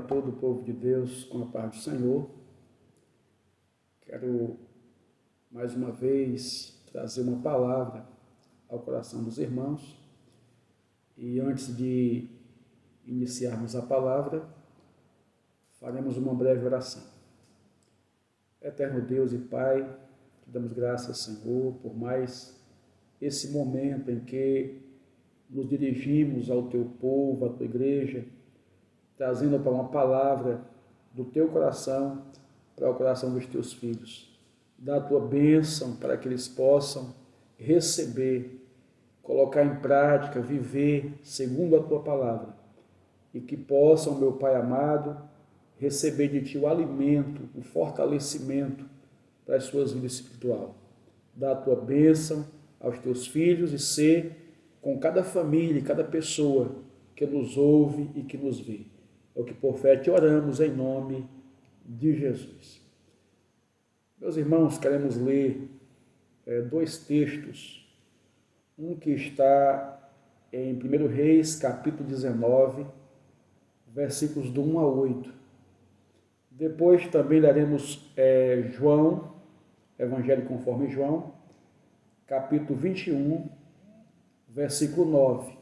todo o povo de Deus com a paz do Senhor. Quero mais uma vez trazer uma palavra ao coração dos irmãos. E antes de iniciarmos a palavra, faremos uma breve oração. Eterno Deus e Pai, te damos graças, Senhor, por mais esse momento em que nos dirigimos ao teu povo, à tua igreja, trazendo para uma palavra do teu coração para o coração dos teus filhos. Dá a tua bênção para que eles possam receber, colocar em prática, viver segundo a tua palavra. E que possam, meu Pai amado, receber de ti o alimento, o fortalecimento para as suas vidas espiritual. Dá a tua bênção aos teus filhos e ser com cada família e cada pessoa que nos ouve e que nos vê. É o que por fé te oramos em nome de Jesus. Meus irmãos, queremos ler dois textos. Um que está em 1 Reis, capítulo 19, versículos do 1 a 8. Depois também leremos João, Evangelho conforme João, capítulo 21, versículo 9.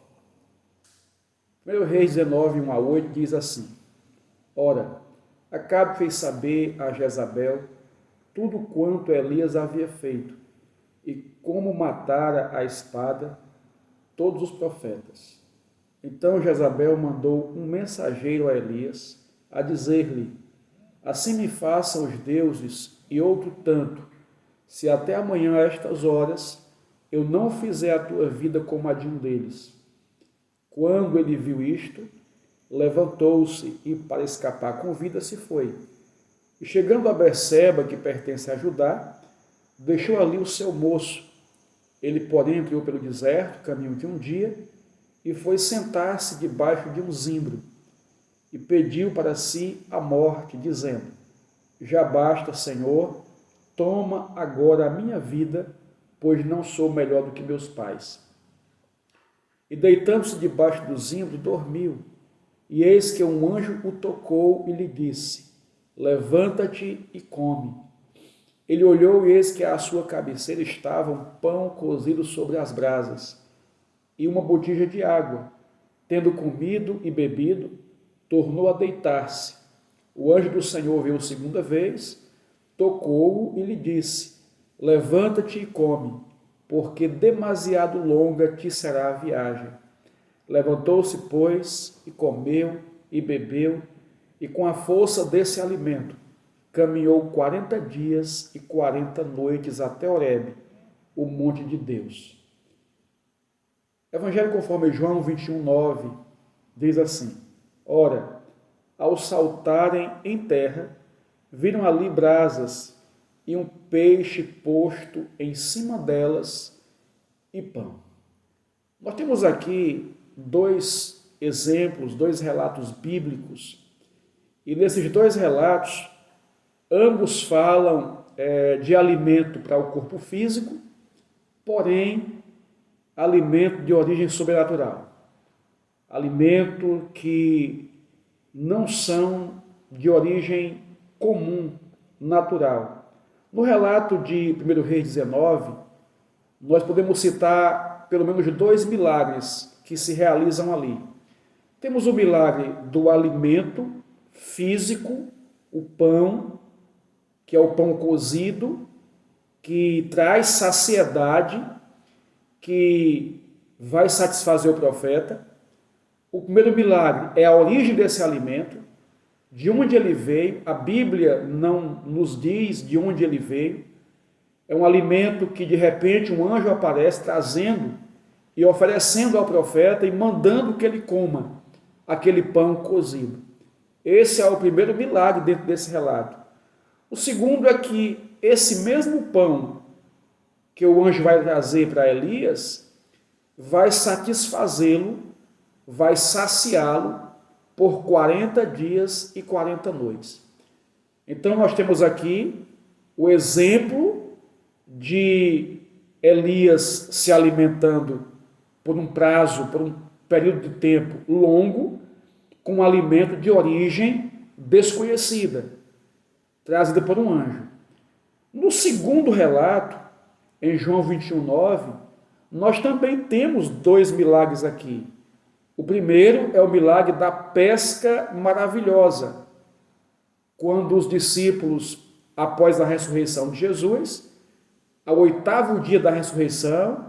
1 Reis 19, 1 a 8 diz assim: Ora, Acabe fez saber a Jezabel tudo quanto Elias havia feito e como matara a espada todos os profetas. Então Jezabel mandou um mensageiro a Elias a dizer-lhe: Assim me façam os deuses e outro tanto, se até amanhã a estas horas eu não fizer a tua vida como a de um deles. Quando ele viu isto, levantou-se e, para escapar com vida, se foi. E chegando a Berseba, que pertence a Judá, deixou ali o seu moço. Ele, porém, entrou pelo deserto, caminho de um dia, e foi sentar-se debaixo de um zimbro, e pediu para si a morte, dizendo: Já basta, Senhor, toma agora a minha vida, pois não sou melhor do que meus pais. E deitando-se debaixo do zimbro, dormiu. E eis que um anjo o tocou e lhe disse: Levanta-te e come. Ele olhou e eis que à sua cabeceira estava um pão cozido sobre as brasas e uma botija de água. Tendo comido e bebido, tornou a deitar-se. O anjo do Senhor veio segunda vez, tocou-o e lhe disse: Levanta-te e come, porque demasiado longa te será a viagem. Levantou-se, pois, e comeu e bebeu, e com a força desse alimento caminhou 40 dias e 40 noites até Horebe, o monte de Deus. Evangelho conforme João 21, 9, diz assim: Ora, ao saltarem em terra, viram ali brasas e um peixe posto em cima delas e pão. Nós temos aqui dois exemplos, dois relatos bíblicos, e nesses dois relatos, ambos falam de alimento para o corpo físico, porém, alimento de origem sobrenatural. Alimento que não são de origem comum, natural. No relato de 1 Reis 19, nós podemos citar pelo menos dois milagres que se realizam ali. Temos o milagre do alimento físico, o pão, que é o pão cozido, que traz saciedade, que vai satisfazer o profeta. O primeiro milagre é a origem desse alimento, de onde ele veio. A Bíblia não nos diz de onde ele veio. É um alimento que de repente um anjo aparece trazendo e oferecendo ao profeta e mandando que ele coma aquele pão cozido. Esse é o primeiro milagre dentro desse relato. O segundo é que esse mesmo pão que o anjo vai trazer para Elias vai satisfazê-lo, vai saciá-lo por 40 dias e 40 noites. Então nós temos aqui o exemplo de Elias se alimentando por um prazo, por um período de tempo longo, com um alimento de origem desconhecida, trazida por um anjo. No segundo relato, em João 21:9, nós também temos dois milagres aqui. O primeiro é o milagre da pesca maravilhosa, quando os discípulos, após a ressurreição de Jesus, ao 8º dia da ressurreição,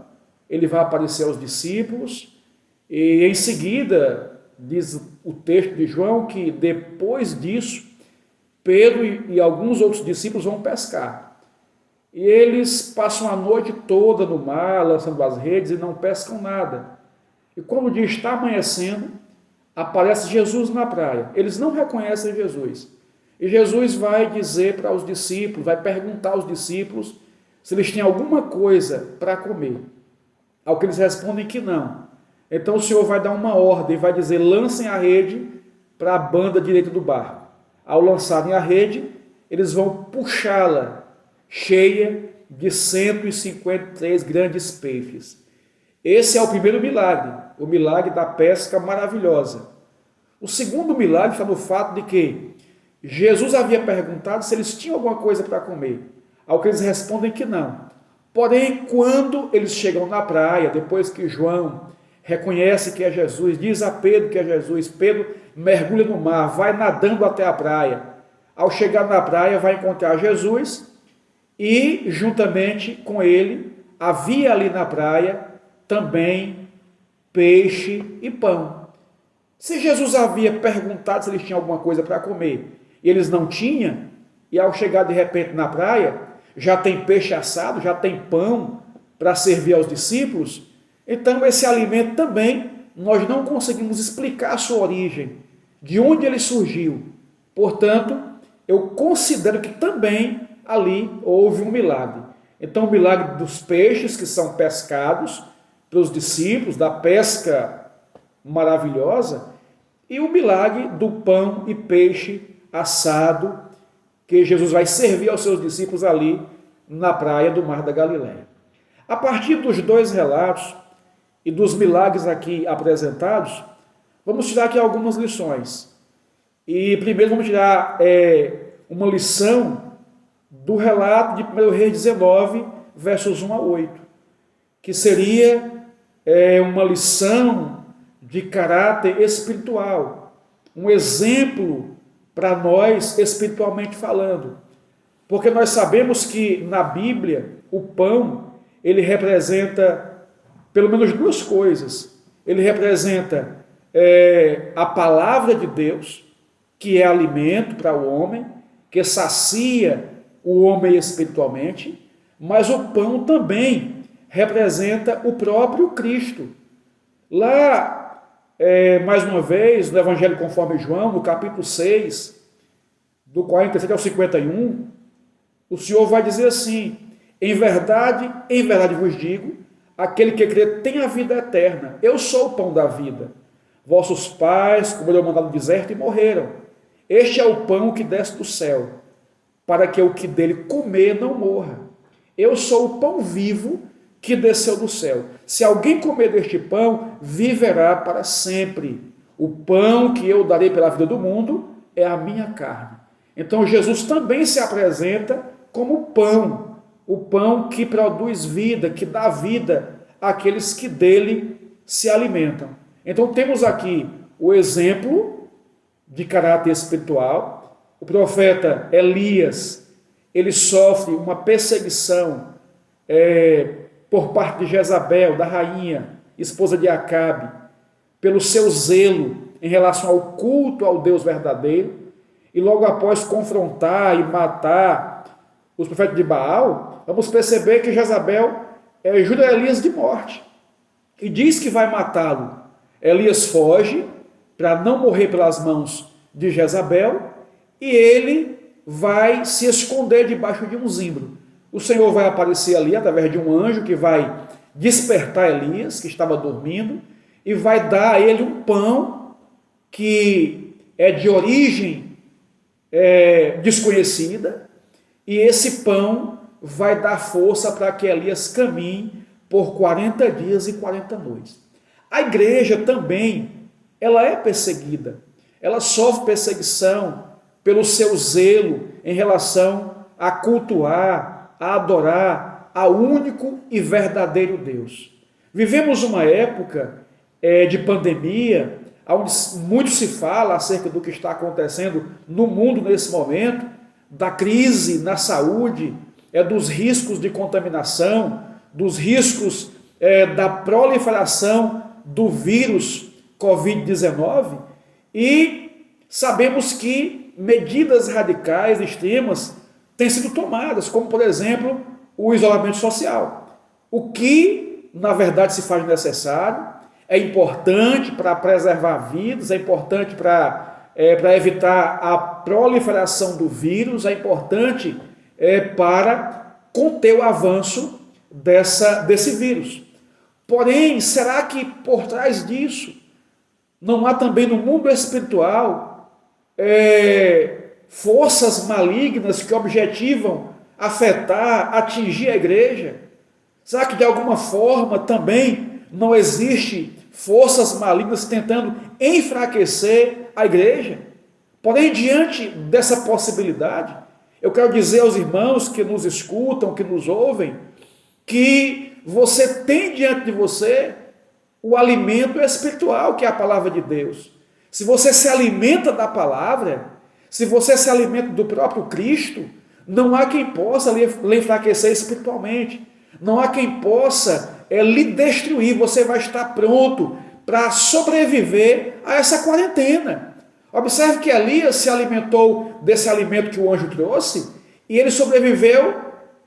ele vai aparecer aos discípulos, e em seguida, diz o texto de João, que depois disso, Pedro e alguns outros discípulos vão pescar. E eles passam a noite toda no mar, lançando as redes, e não pescam nada. E quando o dia está amanhecendo, aparece Jesus na praia. Eles não reconhecem Jesus. E Jesus vai dizer para os discípulos, vai perguntar aos discípulos se eles têm alguma coisa para comer. Ao que eles respondem que não. Então o Senhor vai dar uma ordem, vai dizer: lancem a rede para a banda direita do barco. Ao lançarem a rede, eles vão puxá-la cheia de 153 grandes peixes. Esse é o primeiro milagre, o milagre da pesca maravilhosa. O segundo milagre está no fato de que Jesus havia perguntado se eles tinham alguma coisa para comer, ao que eles respondem que não. Porém, quando eles chegam na praia, depois que João reconhece que é Jesus, diz a Pedro que é Jesus, Pedro mergulha no mar, vai nadando até a praia. Ao chegar na praia, vai encontrar Jesus e, juntamente com ele, havia ali na praia também peixe e pão. Se Jesus havia perguntado se eles tinham alguma coisa para comer e eles não tinham, e ao chegar de repente na praia, já tem peixe assado, já tem pão para servir aos discípulos, então esse alimento também nós não conseguimos explicar a sua origem, de onde ele surgiu. Portanto, eu considero que também ali houve um milagre. Então, o milagre dos peixes que são pescados pelos discípulos, da pesca maravilhosa, e o milagre do pão e peixe assado que Jesus vai servir aos seus discípulos ali na praia do Mar da Galileia. A partir dos dois relatos e dos milagres aqui apresentados, vamos tirar aqui algumas lições. E primeiro vamos tirar uma lição do relato de 1 Reis 19, versos 1 a 8, que seria uma lição de caráter espiritual, um exemplo para nós espiritualmente falando, porque nós sabemos que na Bíblia o pão ele representa pelo menos duas coisas. Ele representa a palavra de Deus, que é alimento para o homem, que sacia o homem espiritualmente, mas o pão também representa o próprio Cristo. Lá, mais uma vez, no Evangelho conforme João, no capítulo 6, do 47 ao 51, o Senhor vai dizer assim: em verdade vos digo, aquele que crê tem a vida eterna. Eu sou o pão da vida. Vossos pais comeram maná no deserto e morreram. Este é o pão que desce do céu, para que o que dele comer não morra. Eu sou o pão vivo que desceu do céu. Se alguém comer deste pão, viverá para sempre. O pão que eu darei pela vida do mundo é a minha carne. Então Jesus também se apresenta como pão, o pão que produz vida, que dá vida àqueles que dele se alimentam. Então temos aqui o exemplo de caráter espiritual. O profeta Elias, ele sofre uma perseguição por parte de Jezabel, da rainha, esposa de Acabe, pelo seu zelo em relação ao culto ao Deus verdadeiro, e logo após confrontar e matar os profetas de Baal, vamos perceber que Jezabel jura Elias de morte, e diz que vai matá-lo. Elias foge para não morrer pelas mãos de Jezabel, e ele vai se esconder debaixo de um zimbro. O Senhor vai aparecer ali através de um anjo que vai despertar Elias, que estava dormindo, e vai dar a ele um pão que é de origem desconhecida, e esse pão vai dar força para que Elias caminhe por 40 dias e 40 noites. A igreja também, ela é perseguida, ela sofre perseguição pelo seu zelo em relação a cultuar, a adorar ao único e verdadeiro Deus. Vivemos uma época de pandemia, onde muito se fala acerca do que está acontecendo no mundo nesse momento, da crise na saúde, dos riscos de contaminação, dos riscos da proliferação do vírus Covid-19, e sabemos que medidas radicais, extremas, têm sido tomadas, como, por exemplo, o isolamento social. O que, na verdade, se faz necessário, é importante para preservar vidas, é importante para evitar a proliferação do vírus, é importante para conter o avanço desse vírus. Porém, será que por trás disso não há também no mundo espiritual forças malignas que objetivam afetar, atingir a igreja? Será que de alguma forma também não existe forças malignas tentando enfraquecer a igreja? Porém, diante dessa possibilidade, eu quero dizer aos irmãos que nos escutam, que nos ouvem, que você tem diante de você o alimento espiritual, que é a palavra de Deus. Se você se alimenta da palavra, se você se alimenta do próprio Cristo, não há quem possa lhe enfraquecer espiritualmente, não há quem possa lhe destruir. Você vai estar pronto para sobreviver a essa quarentena. Observe que Elias se alimentou desse alimento que o anjo trouxe, e ele sobreviveu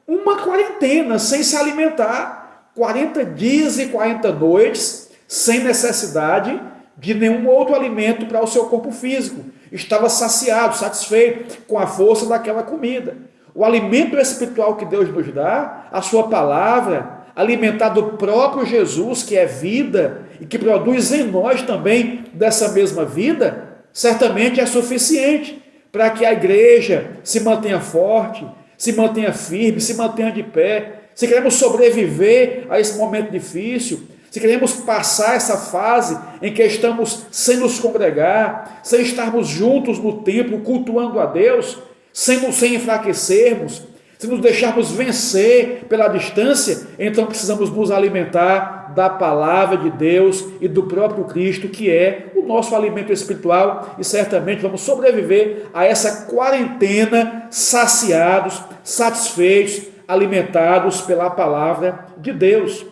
uma quarentena sem se alimentar, 40 dias e 40 noites, sem necessidade de nenhum outro alimento para o seu corpo físico. Estava saciado, satisfeito com a força daquela comida. O alimento espiritual que Deus nos dá, a sua palavra, alimentar do próprio Jesus, que é vida e que produz em nós também dessa mesma vida, certamente é suficiente para que a igreja se mantenha forte, se mantenha firme, se mantenha de pé. Se queremos sobreviver a esse momento difícil, se queremos passar essa fase em que estamos sem nos congregar, sem estarmos juntos no templo, cultuando a Deus, sem enfraquecermos, se nos deixarmos vencer pela distância, então precisamos nos alimentar da palavra de Deus e do próprio Cristo, que é o nosso alimento espiritual, e certamente vamos sobreviver a essa quarentena saciados, satisfeitos, alimentados pela palavra de Deus.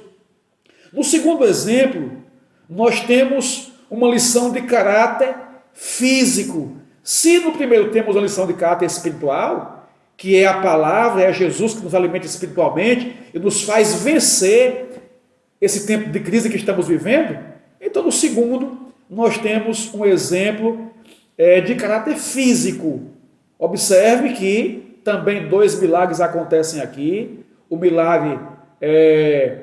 No segundo exemplo, nós temos uma lição de caráter físico. Se no primeiro temos a lição de caráter espiritual, que é a palavra, é Jesus que nos alimenta espiritualmente e nos faz vencer esse tempo de crise que estamos vivendo, então no segundo nós temos um exemplo de caráter físico. Observe que também dois milagres acontecem aqui, o milagre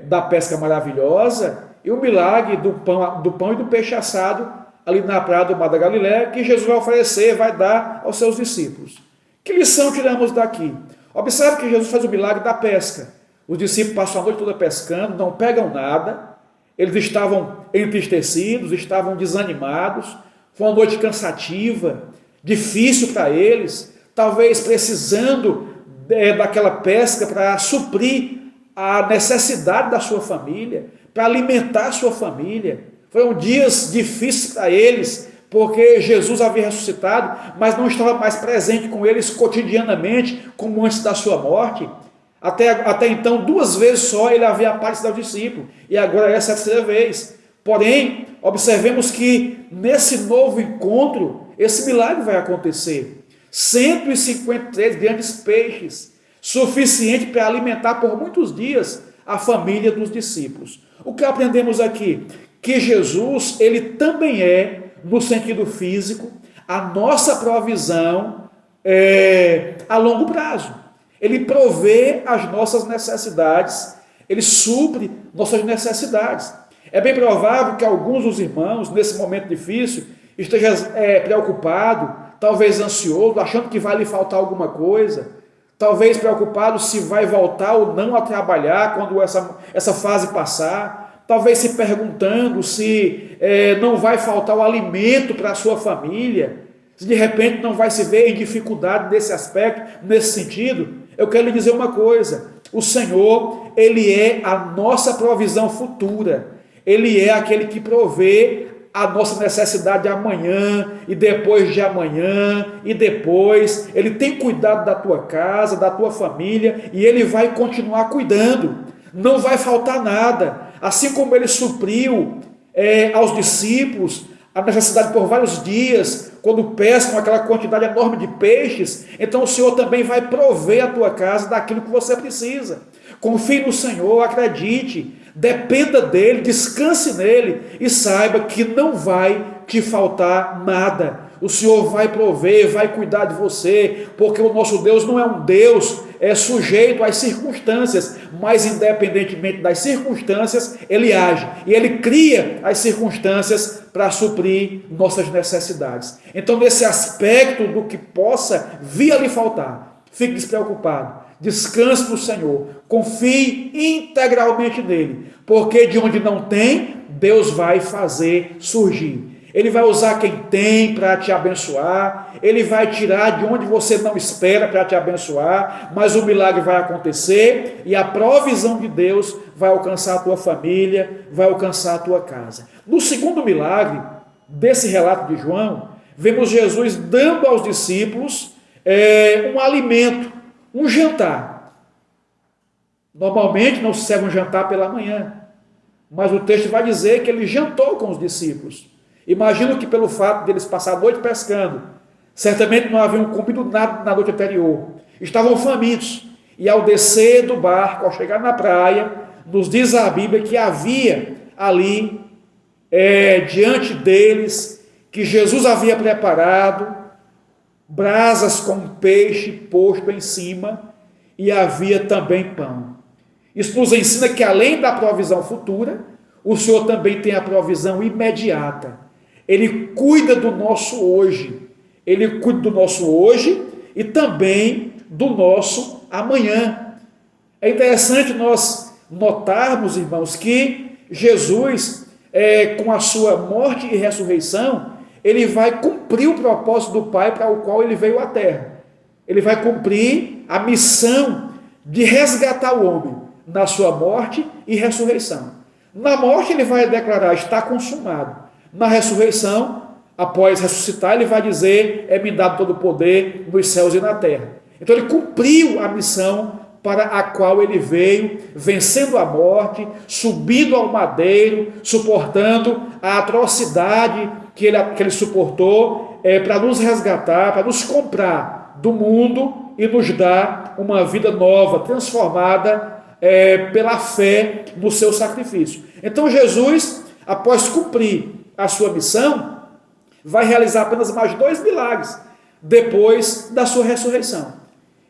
da pesca maravilhosa e o milagre do pão e do peixe assado ali na praia do Mar da Galileia, que Jesus vai oferecer, vai dar aos seus discípulos. Que lição tiramos daqui? Observe que Jesus faz o milagre da pesca. Os discípulos passam a noite toda pescando, não pegam nada, eles estavam entristecidos, estavam desanimados, foi uma noite cansativa, difícil para eles, talvez precisando daquela pesca para suprir a necessidade da sua família, para alimentar a sua família. Foram dias difíceis para eles, porque Jesus havia ressuscitado, mas não estava mais presente com eles cotidianamente, como antes da sua morte. Até então, 2 vezes só ele havia aparecido aos discípulos, e agora essa é a 3ª vez. Porém, observemos que nesse novo encontro, esse milagre vai acontecer. 153 grandes peixes, suficiente para alimentar por muitos dias a família dos discípulos. O que aprendemos aqui? Que Jesus, ele também é, no sentido físico, a nossa provisão a longo prazo. Ele provê as nossas necessidades, ele supre nossas necessidades. É bem provável que alguns dos irmãos, nesse momento difícil, estejam preocupados, talvez ansioso, achando que vai lhe faltar alguma coisa, talvez preocupado se vai voltar ou não a trabalhar quando essa fase passar, talvez se perguntando se não vai faltar o alimento para a sua família, se de repente não vai se ver em dificuldade nesse aspecto, nesse sentido, eu quero lhe dizer uma coisa: o Senhor, Ele é a nossa provisão futura, Ele é aquele que provê a nossa necessidade amanhã, e depois de amanhã, e depois. Ele tem cuidado da tua casa, da tua família, e Ele vai continuar cuidando, não vai faltar nada. Assim como Ele supriu aos discípulos a necessidade por vários dias, quando pescam aquela quantidade enorme de peixes, então o Senhor também vai prover a tua casa daquilo que você precisa. Confie no Senhor, acredite, dependa dEle, descanse nele e saiba que não vai te faltar nada. O Senhor vai prover, vai cuidar de você, porque o nosso Deus não é um Deus sujeito às circunstâncias, mas independentemente das circunstâncias, Ele age e Ele cria as circunstâncias para suprir nossas necessidades. Então, nesse aspecto do que possa vir a lhe faltar, fique despreocupado, descanse no Senhor, confie integralmente nele, porque de onde não tem, Deus vai fazer surgir. Ele vai usar quem tem para te abençoar, Ele vai tirar de onde você não espera para te abençoar, mas o milagre vai acontecer e a provisão de Deus vai alcançar a tua família, vai alcançar a tua casa. No segundo milagre desse relato de João, vemos Jesus dando aos discípulos um alimento, um jantar. Normalmente não se serve um jantar pela manhã, mas o texto vai dizer que Ele jantou com os discípulos. Imagino que pelo fato de eles passar a noite pescando, certamente não haviam comido nada na noite anterior, estavam famintos, e ao descer do barco, ao chegar na praia, nos diz a Bíblia que havia ali, diante deles, que Jesus havia preparado brasas com peixe posto em cima, e havia também pão. Isso nos ensina que além da provisão futura, o Senhor também tem a provisão imediata. Ele cuida do nosso hoje. Ele cuida do nosso hoje e também do nosso amanhã. É interessante nós notarmos, irmãos, que Jesus, com a sua morte e ressurreição, Ele vai cumprir o propósito do Pai para o qual Ele veio à terra. Ele vai cumprir a missão de resgatar o homem na sua morte e ressurreição. Na morte Ele vai declarar: está consumado. Na ressurreição, após ressuscitar, Ele vai dizer: é-me dado todo o poder nos céus e na terra. Então Ele cumpriu a missão para a qual Ele veio, vencendo a morte, subindo ao madeiro, suportando a atrocidade que ele suportou, para nos resgatar, para nos comprar do mundo e nos dar uma vida nova, transformada pela fé no seu sacrifício. Então Jesus, após cumprir a sua missão, vai realizar apenas mais 2 milagres depois da sua ressurreição.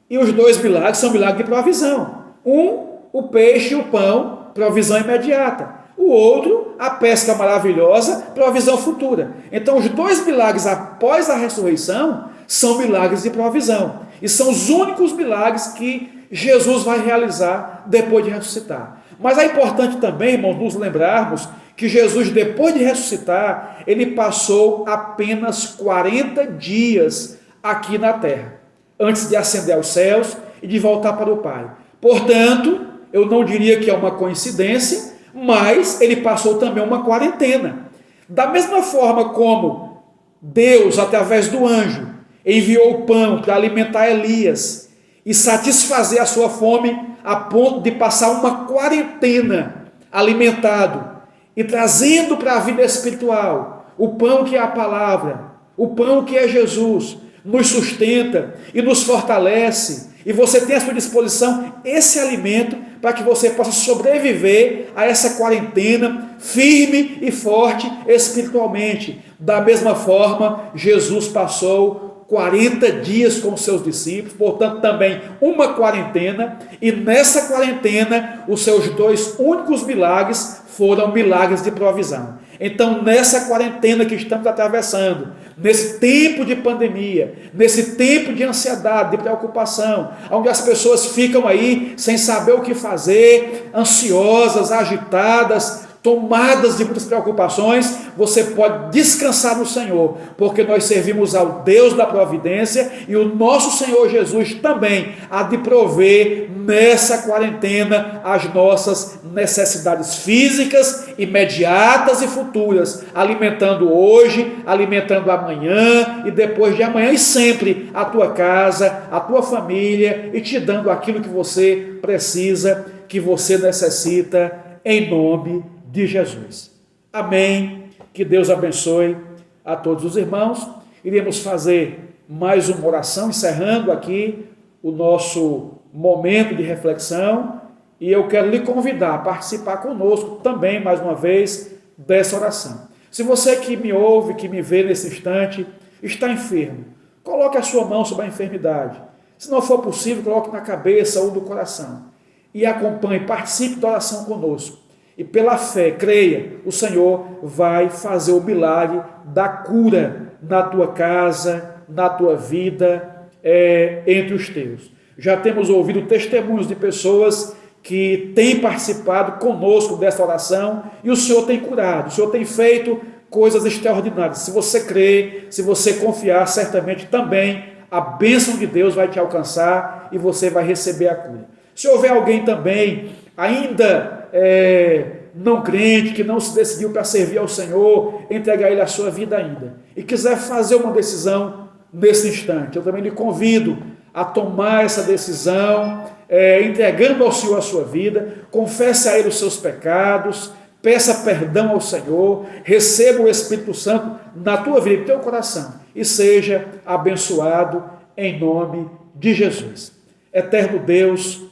E os 2 milagres são milagres de provisão. O peixe e o pão, provisão imediata. O outro, a pesca maravilhosa, provisão futura. Então, os 2 milagres após a ressurreição são milagres de provisão. E são os únicos milagres que Jesus vai realizar depois de ressuscitar. Mas é importante também, irmãos, nos lembrarmos que Jesus, depois de ressuscitar, Ele passou apenas 40 dias aqui na terra, antes de ascender aos céus e de voltar para o Pai. Portanto, eu não diria que é uma coincidência, mas Ele passou também uma quarentena. Da mesma forma como Deus, através do anjo, enviou o pão para alimentar Elias e satisfazer a sua fome a ponto de passar uma quarentena alimentado e trazendo para a vida espiritual o pão que é a palavra, o pão que é Jesus, nos sustenta e nos fortalece, e você tem à sua disposição esse alimento para que você possa sobreviver a essa quarentena firme e forte espiritualmente. Da mesma forma, Jesus passou 40 dias com seus discípulos, portanto também uma quarentena, e nessa quarentena os seus 2 únicos milagres foram milagres de provisão. Então, nessa quarentena que estamos atravessando, nesse tempo de pandemia, nesse tempo de ansiedade, de preocupação, onde as pessoas ficam aí sem saber o que fazer, ansiosas, agitadas, tomadas de muitas preocupações, você pode descansar no Senhor, porque nós servimos ao Deus da providência e o nosso Senhor Jesus também há de prover nessa quarentena as nossas necessidades físicas, imediatas e futuras, alimentando hoje, alimentando amanhã e depois de amanhã e sempre a tua casa, a tua família e te dando aquilo que você precisa, que você necessita, em nome de Jesus. Amém. Que Deus abençoe a todos os irmãos. Iremos fazer mais uma oração, encerrando aqui o nosso momento de reflexão, e eu quero lhe convidar a participar conosco também, mais uma vez, dessa oração. Se você que me ouve, que me vê nesse instante, está enfermo, coloque a sua mão sobre a enfermidade. Se não for possível, coloque na cabeça ou no coração. E acompanhe, participe da oração conosco. E pela fé, creia, o Senhor vai fazer o milagre da cura na tua casa, na tua vida, entre os teus. Já temos ouvido testemunhos de pessoas que têm participado conosco dessa oração e o Senhor tem curado, o Senhor tem feito coisas extraordinárias. Se você crer, se você confiar, certamente também a bênção de Deus vai te alcançar e você vai receber a cura. Se houver alguém também ainda não crente, que não se decidiu para servir ao Senhor, entregar a Ele a sua vida ainda, e quiser fazer uma decisão nesse instante, eu também lhe convido a tomar essa decisão, entregando ao Senhor a sua vida, confesse a Ele os seus pecados, peça perdão ao Senhor, receba o Espírito Santo na tua vida, no teu coração, e seja abençoado em nome de Jesus. Eterno Deus,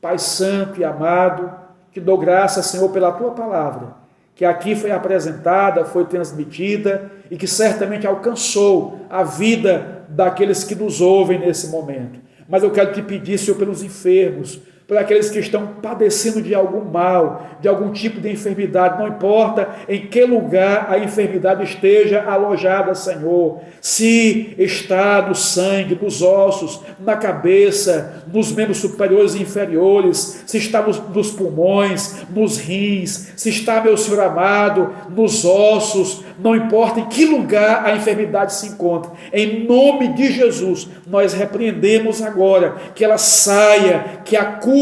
Pai Santo e amado, que dou graças, Senhor, pela Tua palavra, que aqui foi apresentada, foi transmitida e que certamente alcançou a vida daqueles que nos ouvem nesse momento. Mas eu quero te pedir, Senhor, pelos enfermos, por aqueles que estão padecendo de algum mal, de algum tipo de enfermidade, não importa em que lugar a enfermidade esteja alojada, Senhor, se está no sangue, nos ossos, na cabeça, nos membros superiores e inferiores, se está nos pulmões, nos rins, se está, meu Senhor amado, nos ossos, não importa em que lugar a enfermidade se encontra, em nome de Jesus, nós repreendemos agora, que ela saia, que a cura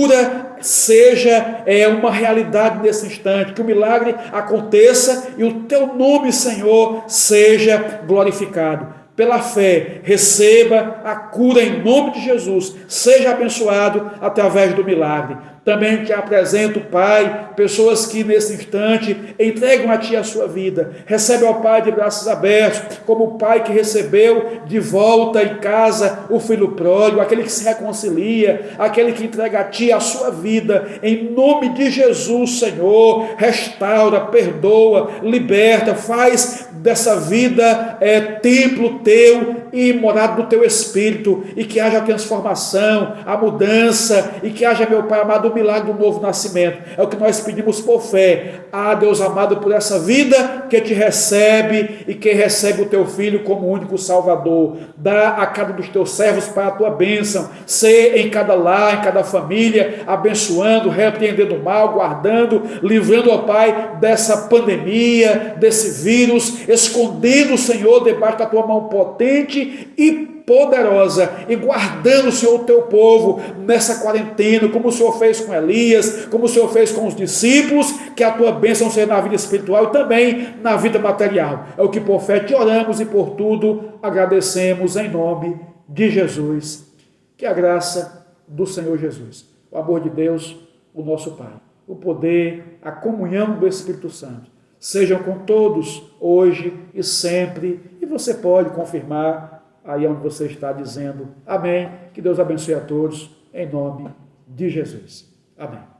seja uma realidade nesse instante, que o milagre aconteça e o teu nome, Senhor, seja glorificado. Pela fé, receba a cura em nome de Jesus, seja abençoado através do milagre. Também te apresento, Pai, pessoas que nesse instante entregam a Ti a sua vida. Recebe, ó Pai, de braços abertos, como o pai que recebeu de volta em casa o filho pródigo, aquele que se reconcilia, aquele que entrega a Ti a sua vida. Em nome de Jesus, Senhor, restaura, perdoa, liberta, faz dessa vida templo Teu e morada do Teu Espírito, e que haja a transformação, a mudança, e que haja, meu Pai amado, o milagre do novo nascimento. É o que nós pedimos por fé. Deus amado, por essa vida que Te recebe e que recebe o Teu Filho como único Salvador. Dá a cada dos Teus servos, Pai, a Tua bênção. Sê em cada lar, em cada família, abençoando, repreendendo o mal, guardando, livrando, ó Pai, dessa pandemia, desse vírus, escondendo, Senhor, debaixo da Tua mão potente e poderosa, e guardando, Senhor, o Teu povo nessa quarentena, como o Senhor fez com Elias, como o Senhor fez com os discípulos, que a Tua bênção seja na vida espiritual e também na vida material. É o que por fé te oramos e por tudo agradecemos em nome de Jesus. Que a graça do Senhor Jesus, o amor de Deus, o nosso Pai, o poder, a comunhão do Espírito Santo, sejam com todos, hoje e sempre, e você pode confirmar aí onde você está dizendo amém. Que Deus abençoe a todos, em nome de Jesus. Amém.